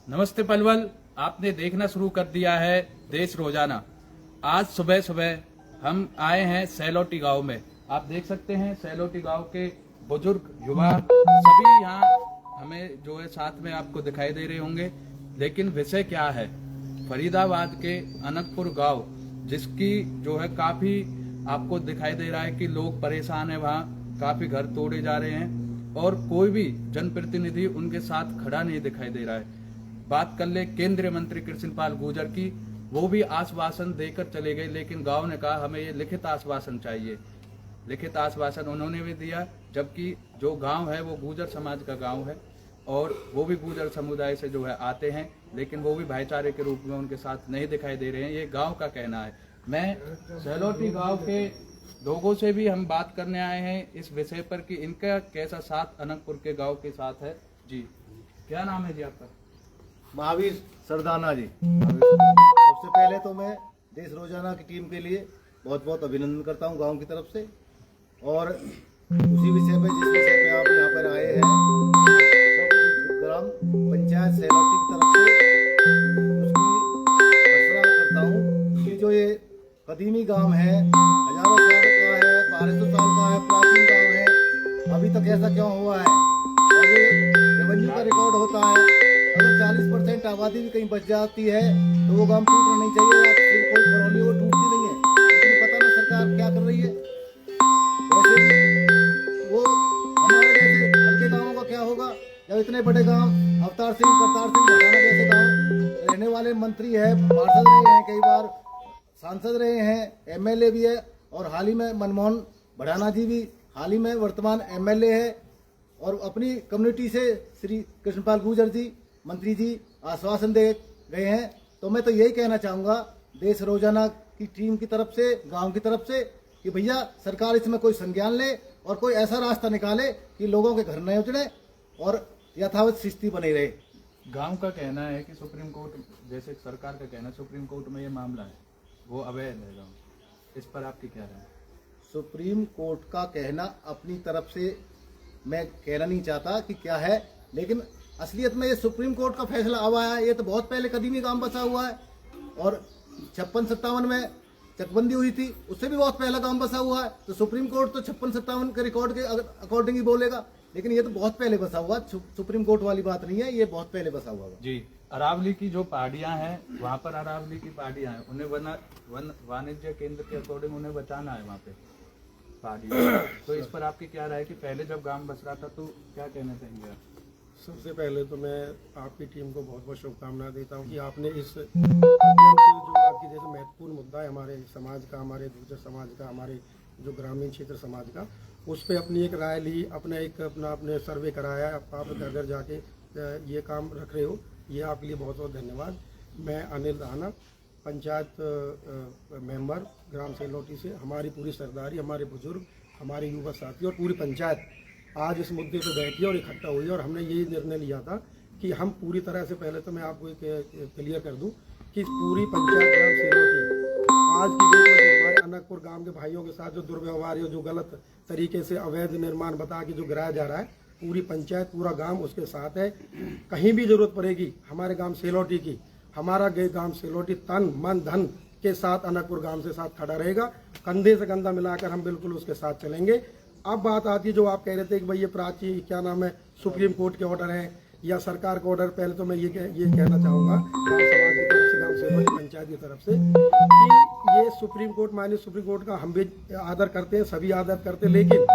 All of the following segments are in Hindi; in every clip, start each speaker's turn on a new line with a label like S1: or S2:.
S1: नमस्ते पलवल, आपने देखना शुरू कर दिया है देश रोजाना। आज सुबह सुबह हम आए हैं सैलोटी गांव में। आप देख सकते हैं सैलोटी गांव के बुजुर्ग, युवा सभी यहाँ हमें जो है साथ में आपको दिखाई दे रहे होंगे। लेकिन विषय क्या है, फरीदाबाद के अनकपुर गांव, जिसकी जो है काफी आपको दिखाई दे रहा है कि लोग परेशान है, वहाँ काफी घर तोड़े जा रहे हैं और कोई भी जनप्रतिनिधि उनके साथ खड़ा नहीं दिखाई दे रहा है। बात कर ले केंद्रीय मंत्री कृष्णपाल गुर्जर की, वो भी आश्वासन देकर चले गए, लेकिन गांव ने कहा हमें ये लिखित आश्वासन चाहिए। लिखित आश्वासन उन्होंने भी दिया, जबकि जो गांव है वो गुर्जर समाज का गांव है और वो भी गुर्जर समुदाय से जो है आते हैं, लेकिन वो भी भाईचारे के रूप में उनके साथ नहीं दिखाई दे रहे हैं। ये गांव का कहना है। मैं सैलोटी गांव के लोगों से भी हम बात करने आए हैं इस विषय पर कि इनका कैसा साथ अनकपुर के गांव के साथ है। जी, क्या नाम है जी आपका?
S2: महावीर सरदाना जी। सबसे पहले तो मैं देश रोजाना की टीम के लिए बहुत बहुत अभिनंदन करता हूं गांव की तरफ से। और उसी विषय पे, जिस विषय पे आप यहाँ पर आए हैं, ग्राम पंचायत सैलोटी की तरफ से उसकी घोषणा करता हूँ कि जो ये कदीमी गांव है, हजारों साल का है, 1200 साल का है, प्राचीन गांव है, अभी तक ऐसा क्यों हुआ है? और ये रेवेन्यू का रिकॉर्ड होता है, अगर 40% आबादी भी कहीं बच जाती है तो वो गांव टूटना नहीं चाहिए। फिर कोई कॉलोनी वो टूटती नहीं है, लेकिन पता ना सरकार क्या कर रही है। वैसे भी वो हमारे जैसे हल्के गांवों का क्या होगा जब इतने बड़े गांव, अवतार सिंह, करतार सिंह, भटाना जैसे गांव रहने वाले मंत्री है, पार्षद रहे हैं, कई बार सांसद रहे हैं, एमएलए भी है, और हाल ही में मनमोहन भटाना जी भी हाल ही में वर्तमान एमएलए है। और अपनी कम्युनिटी से श्री कृष्णपाल गुर्जर जी, मंत्री जी, आश्वासन दे गए हैं। तो मैं तो यही कहना चाहूँगा देश रोजाना की टीम की तरफ से, गांव की तरफ से, कि भैया सरकार इसमें कोई संज्ञान ले और कोई ऐसा रास्ता निकाले कि लोगों के घर नहीं उजड़े और यथावत स्थिति बनी रहे।
S1: गांव का कहना है कि सुप्रीम कोर्ट, जैसे सरकार का कहना है सुप्रीम कोर्ट में ये मामला है, वो अवैध है गांव। इस पर आपकी क्या राय है?
S2: सुप्रीम कोर्ट का कहना अपनी तरफ से मैं कहना नहीं चाहता कि क्या है, लेकिन असलियत में ये सुप्रीम कोर्ट का फैसला अब आया है। ये तो बहुत पहले कदीमी गांव बसा हुआ है और 56-57 में चकबंदी हुई थी, उससे भी बहुत पहला गांव बसा हुआ है। तो सुप्रीम कोर्ट तो 56-57 के रिकॉर्ड के अकॉर्डिंग ही बोलेगा, लेकिन ये तो बहुत पहले बसा हुआ, सुप्रीम कोर्ट वाली बात नहीं है, ये बहुत पहले बसा हुआ है।
S1: जी, अरावली की जो पहाड़ियां हैं, वहाँ पर अरावली की पहाड़ियां हैं, उन्हें वन वाणिज्य केंद्र के अकॉर्डिंग उन्हें बचाना है वहाँ पे पहाड़ियां। तो इस पर आपकी क्या राय है कि पहले जब गांव बस रहा था तो क्या कहना चाहेंगे आप?
S3: सबसे पहले तो मैं आपकी टीम को बहुत बहुत शुभकामनाएं देता हूं कि आपने इस माध्यम से जो आपकी जैसे महत्वपूर्ण मुद्दा है हमारे समाज का, हमारे गुर्जर समाज का, हमारे जो ग्रामीण क्षेत्र समाज का, उस पर अपनी एक राय ली, अपने सर्वे कराया, आप घर घर जाके ये काम रख रहे हो, ये आपके लिए बहुत बहुत धन्यवाद। मैं अनिल राणा, पंचायत मेंबर ग्राम सैलोटी से, हमारी पूरी सरदारी, हमारे बुजुर्ग, हमारे युवा साथी और पूरी पंचायत आज इस मुद्दे पे बैठी और इकट्ठा हुई और हमने ये निर्णय लिया था कि हम पूरी तरह से, पहले तो मैं आपको एक क्लियर कर दूं कि पूरी पंचायत ग्राम सैलोटी आज की डेट में जो हमारे अनकपुर गांव के भाइयों के साथ जो दुर्व्यवहार है, जो गलत तरीके से अवैध निर्माण बता के जो गिराया जा रहा है, पूरी पंचायत, पूरा गाँव उसके साथ है। कहीं भी जरूरत पड़ेगी हमारे गाँव सैलोटी की, हमारा गाँव सैलोटी तन मन धन के साथ अनकपुर गांव से साथ खड़ा रहेगा। कंधे से कंधा मिलाकर हम बिल्कुल उसके साथ चलेंगे। अब बात आती है जो आप कह रहे थे कि भाई ये प्राची क्या नाम है, सुप्रीम कोर्ट के ऑर्डर है या सरकार का ऑर्डर। पहले तो मैं ये कहना चाहूँगा गाँव समाज की तरफ से, गाँव सैलोटी पंचायत की तरफ से, कि ये सुप्रीम कोर्ट, माननीय सुप्रीम कोर्ट का हम भी आदर करते हैं, सभी आदर करते हैं, लेकिन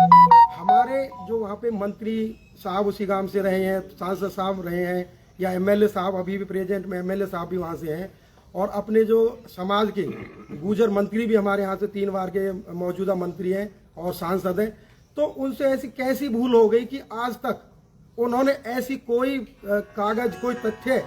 S3: हमारे जो वहाँ पे मंत्री साहब उसी गाँव से रहे हैं, सांसद साहब रहे हैं, या एमएलए साहब अभी भी प्रेजेंट में एमएलए साहब भी वहाँ से हैं, और अपने जो समाज के गुर्जर मंत्री भी हमारे यहाँ से 3 बार के मौजूदा मंत्री हैं और सांसद हैं। तो उनसे ऐसी कैसी भूल हो गई कि आज तक उन्होंने ऐसी कोई कागज, कोई तथ्य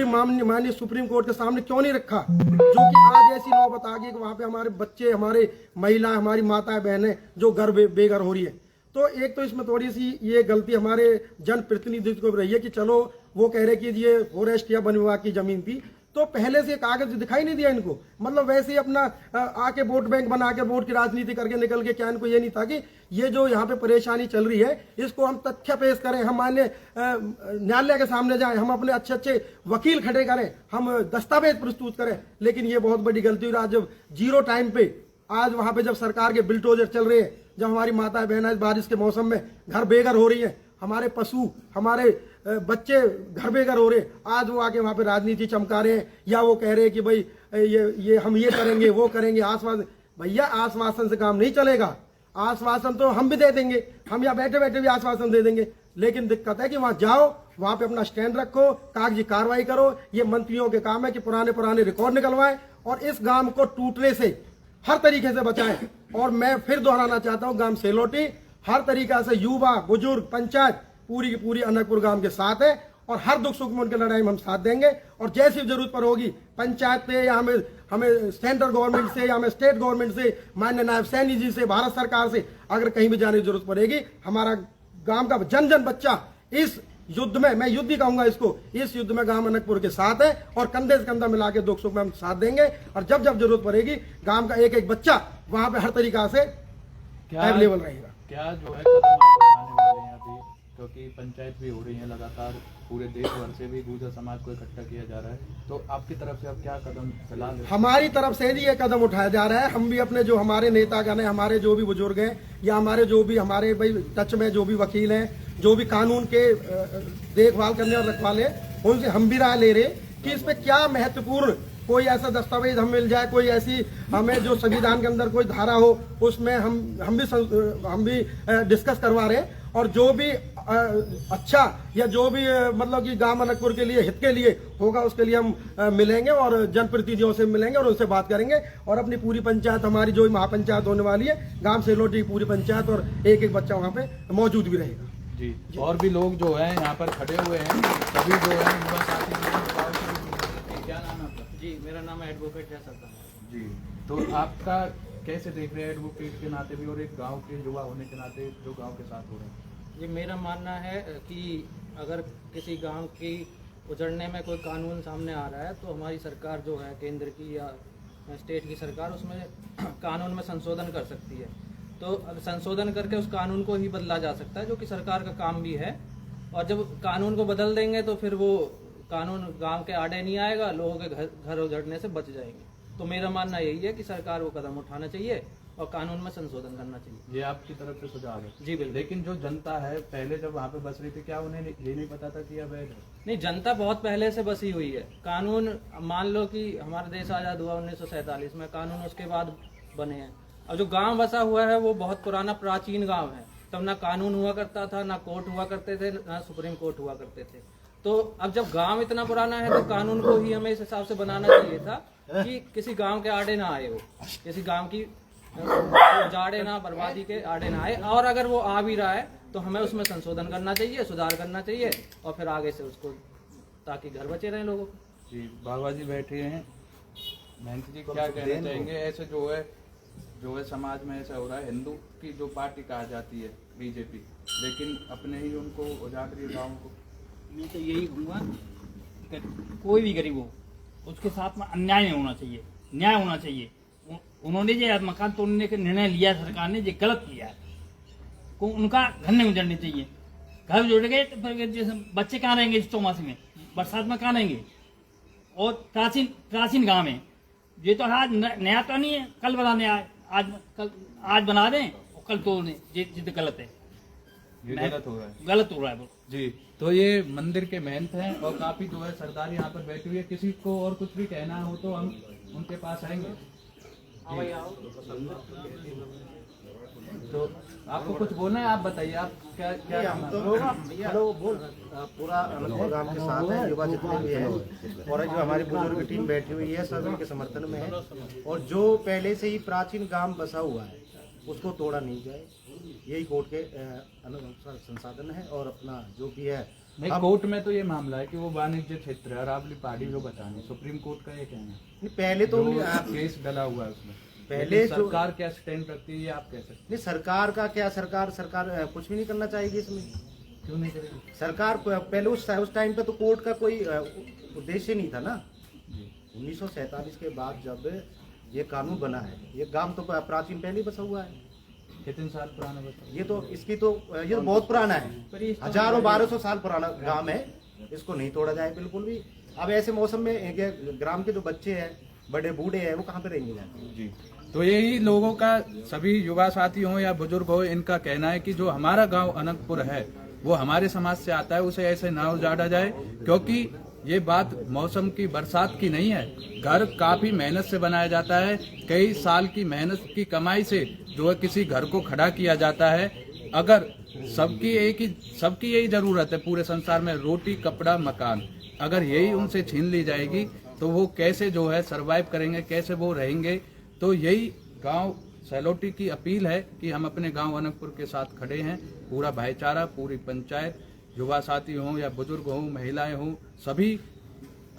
S3: माननीय सुप्रीम कोर्ट के सामने क्यों नहीं रखा, जो कि आज ऐसी नौबत आ गई कि वहाँ पे हमारे बच्चे, हमारे महिलाएं, हमारी माताएं बहनें जो घर बेघर हो रही है। तो एक तो इसमें थोड़ी सी ये गलती हमारे जनप्रतिनिधित्व को रही है कि चलो वो कह रहे कि ये फॉरेस्ट या वन विभाग की जमीन थी, तो पहले से कागज दिखाई नहीं दिया इनको, मतलब वैसे ही अपना आके वोट बैंक बना के वोट की राजनीति करके निकल के, क्या इनको ये नहीं था कि ये जो यहाँ पे परेशानी चल रही है इसको हम तथ्य पेश करें, हम मान्य न्यायालय के सामने जाएं, हम अपने अच्छे अच्छे वकील खड़े करें, हम दस्तावेज प्रस्तुत करें। लेकिन ये बहुत बड़ी गलती हुई। आज जब जीरो टाइम पे, आज वहां पे जब सरकार के बिल्डोजर चल रहे हैं, जब हमारी माताएं बहनें बारिश के मौसम में घर बेघर हो रही हैं, हमारे पशु, हमारे बच्चे घर बेघर हो रहे, आज वो आके वहां पे राजनीति चमका रहे हैं, या वो कह रहे हैं कि भाई ये हम ये करेंगे वो करेंगे, आश्वासन। भैया आश्वासन से काम नहीं चलेगा, आश्वासन तो हम भी दे देंगे, हम यहाँ बैठे बैठे भी आश्वासन दे देंगे, लेकिन दिक्कत है कि वहां जाओ, वहां पे अपना स्टैंड रखो, कागजी कार्रवाई करो। ये मंत्रियों के काम है कि पुराने रिकॉर्ड निकलवाएं और इस गांव को टूटने से हर तरीके से बचाएं। और मैं फिर दोहराना चाहता हूं, गांव सेलोटी हर तरीका से युवा, बुजुर्ग, पंचायत पूरी की पूरी अनकपुर गांव के साथ है और हर दुख सुख में उनके लड़ाई में हम साथ देंगे। और जैसी जरूरत पर होगी पंचायत से या हमें सेंट्रल गवर्नमेंट से या हमें स्टेट गवर्नमेंट से, माननीय नायब सैनी जी से, भारत सरकार से अगर कहीं भी जाने की जरूरत पड़ेगी, हमारा गांव का जन जन बच्चा इस युद्ध में, मैं युद्ध ही कहूंगा इसको, इस युद्ध में गांव अनकपुर के साथ है और कंधे से कंधा मिला के दुख सुख में हम साथ देंगे। और जब जब जरूरत पड़ेगी गांव का एक एक बच्चा वहां पे हर तरीका से अवेलेबल रहेगा।
S1: क्या जो है कदम आप उठाने वाले हैं अभी, क्योंकि पंचायत भी हो रही है लगातार, पूरे देश भर से भी गुर्जर समाज को इकट्ठा किया जा रहा है, तो आपकी तरफ से अब क्या कदम फिलहाल?
S3: हमारी तरफ से ये कदम उठाया जा रहा है। हम भी अपने जो हमारे नेतागण हैं, हमारे जो भी बुजुर्ग हैं, या हमारे जो भी हमारे भाई टच में जो भी वकील हैं, जो भी कानून के देखभाल करने और रखवाले, उनसे हम भी राय ले रहे कि इस पे क्या महत्वपूर्ण कोई ऐसा दस्तावेज हम मिल जाए, कोई ऐसी हमें जो संविधान के अंदर कोई धारा हो, उसमें हम भी डिस्कस करवा रहे हैं। और जो भी अच्छा या जो भी मतलब कि गांव अनकपुर के लिए, हित के लिए होगा, उसके लिए हम मिलेंगे और जनप्रतिनिधियों से मिलेंगे और उनसे बात करेंगे। और अपनी पूरी पंचायत, हमारी जो महापंचायत होने वाली है, गांव सेलोटी की पूरी पंचायत और एक एक बच्चा वहाँ पे मौजूद भी रहेगा।
S1: जी, और भी लोग जो है यहाँ पर खड़े हुए हैं, सभी जो है युवा साथी हैं। क्या नाम है आपका?
S4: जी, मेरा नाम है एडवोकेट जय सरदार
S1: जी, तो आपका कैसे देख रहे हैं एडवोकेट के नाते भी और एक गांव के युवा होने के नाते जो गांव के साथ हो रहे हैं?
S4: जी, मेरा मानना है कि अगर किसी गांव की उजड़ने में कोई कानून सामने आ रहा है तो हमारी सरकार जो है केंद्र की या स्टेट की सरकार, उसमें कानून में संशोधन कर सकती है। तो संशोधन करके उस कानून को ही बदला जा सकता है, जो कि सरकार का काम भी है। और जब कानून को बदल देंगे तो फिर वो कानून गांव के आड़े नहीं आएगा, लोगों के घर उजड़ने से बच जाएंगे। तो मेरा मानना यही है कि सरकार को कदम उठाना चाहिए और कानून में संशोधन करना चाहिए।
S1: ये आपकी तरफ से सुझाव है?
S4: जी बिल्कुल।
S1: लेकिन जो जनता है, पहले जब वहाँ पे बस रही थी, क्या उन्हें ये नहीं पता था कि अब
S4: नहीं, जनता बहुत पहले से बसी हुई है। कानून, मान लो कि हमारा देश आज़ाद हुआ 1947 में, कानून उसके बाद बने हैं। अब जो गांव बसा हुआ है वो बहुत पुराना प्राचीन गांव है। तब ना कानून हुआ करता था, ना कोर्ट हुआ करते थे, ना सुप्रीम कोर्ट हुआ करते थे। तो अब जब गांव इतना पुराना है तो कानून को ही हमें इस हिसाब से बनाना चाहिए था कि किसी गांव के आड़े ना आए, वो किसी गांव की उजाड़े ना, बर्बादी के आड़े ना आए। और अगर वो आ भी रहा है तो हमें उसमें संशोधन करना चाहिए, सुधार करना चाहिए और फिर आगे से उसको, ताकि घर बचे रहें लोगों को।
S1: जी, बाबा जी बैठे हैं, महंत जी क्या कहना चाहेंगे? ऐसे जो है समाज में ऐसा हो रहा है, हिंदू की जो पार्टी कहा जाती है बीजेपी, लेकिन अपने ही उनको उजाड़ रही है गाँव को।
S5: मैं तो यही कहूँगा कि कोई भी गरीब हो उसके साथ में अन्याय नहीं होना चाहिए, न्याय होना चाहिए। उन्होंने जो मकान तोड़ने का निर्णय लिया सरकार ने, ये गलत किया है। को उनका घर नहीं उजड़ने चाहिए। घर उजड़ गए तो फिर जैसे बच्चे कहाँ रहेंगे इस चौमासे में, बरसात में कहाँ रहेंगे? और प्राचीन गाँव है ये, तो आज नया तो नहीं है, कल बनाने आज बना दें और कल तोड़ दें, ये जिद गलत है,
S1: ये गलत हो रहा है,
S5: गलत हो रहा है।
S1: जी, तो ये मंदिर के महंत हैं और काफी जो है सरदार यहाँ पर बैठी हुई है। किसी को और कुछ भी कहना हो तो हम उनके पास आएंगे। तो आपको कुछ बोलना है, आप बताइए, आप क्या
S2: पूरा अनकपुर गांव के साथ है, युवा जितने भी हैं और जो हमारी बुजुर्ग टीम बैठी हुई है, सब इनके समर्थन में है। और जो पहले से ही प्राचीन गांव बसा हुआ है उसको तोड़ा नहीं जाए, यही कोर्ट के संसाधन है। और अपना जो भी है,
S1: नहीं, कोर्ट में तो ये मामला है कि वो वाणिज्य क्षेत्र है, अरावली पहाड़ी जो बचाने, सुप्रीम कोर्ट का ये कहना है।
S2: पहले तो
S1: केस डला हुआ है उसमें,
S2: पहले
S1: सरकार क्या स्टैंड रखती है ये आप कह सकते हैं?
S2: नहीं, सरकार का क्या, सरकार कुछ भी नहीं करना चाहेगी इसमें।
S1: क्यों नहीं करेगी
S2: सरकार पहले उस टाइम पे तो कोर्ट का कोई उद्देश्य नहीं था ना। 1947 के बाद जब ये कानून बना है, ये गांव तो प्राचीन पहले ही बसा हुआ है।
S1: कितने साल पुराना बता?
S2: ये तो ये तो बहुत पुराना है, हजारों 1200 साल पुराना गांव है, इसको नहीं तोड़ा जाए बिल्कुल भी। अब ऐसे मौसम में ग्राम के जो बच्चे हैं, बड़े बूढ़े हैं, वो कहाँ पे रहेंगे जाके?
S1: जी, तो यही लोगों का, सभी युवा साथी हो या बुजुर्ग हो, इनका कहना है कि जो हमारा गांव अनंतपुर है वो हमारे समाज से आता है, उसे ऐसे ना उजाड़ा जाए, क्योंकि ये बात मौसम की, बरसात की नहीं है। घर काफी मेहनत से बनाया जाता है, कई साल की मेहनत की कमाई से जो है किसी घर को खड़ा किया जाता है। अगर सबकी यही जरूरत है पूरे संसार में, रोटी, कपड़ा, मकान, अगर यही उनसे छीन ली जाएगी तो वो कैसे जो है सरवाइव करेंगे, कैसे वो रहेंगे। तो यही गांव सैलोटी की अपील है कि हम अपने गांव अनंतपुर के साथ खड़े हैं, पूरा भाईचारा, पूरी पंचायत, युवा साथी हों या बुजुर्ग हों, महिलाएं हों, सभी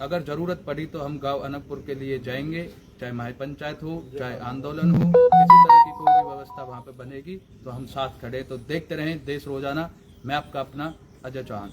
S1: अगर जरूरत पड़ी तो हम गांव अनंतपुर के लिए जाएंगे, चाहे महापंचायत हो, चाहे आंदोलन हो, किसी तरह की कोई भी व्यवस्था वहां पे बनेगी तो हम साथ खड़े। तो देखते रहें देश रोजाना। मैं आपका अपना अजय चौहान।